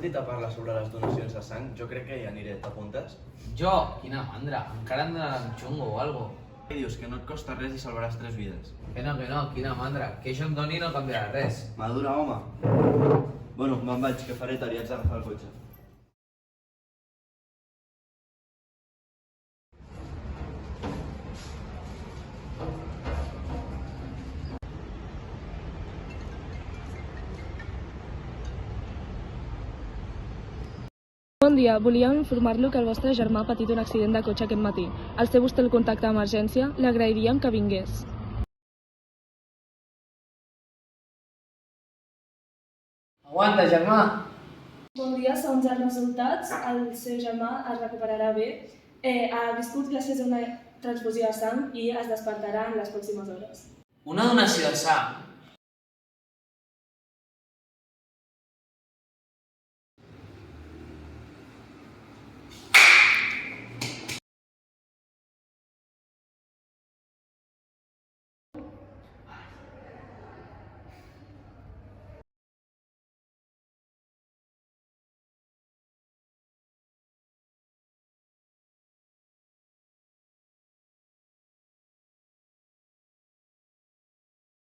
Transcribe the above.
sentit a parlar sobre les donacions de sang? Jo crec que hi aniré. T'apuntes? Jo? Quina mandra. Encara em donaran un xungo o algo. Què dius? Que no et costa res i salvaràs 3 vides. Que no, quina mandra. Que això em doni no canviarà res. Madura, home. Bueno, me'n vaig, que faré tard i haig d'agafar el cotxe. Bon dia, volíem informar-lo que el vostre germà ha patit un accident de cotxe aquest matí. Els té vostè el contacte d'emergència? Li agrairíem que vingués. Aguanta, germà! Bon dia, segons els resultats, el seu germà es recuperarà bé. Ha viscut gràcies a una transfusió de sang i es despertarà en les pròximes hores. Una donació de sang?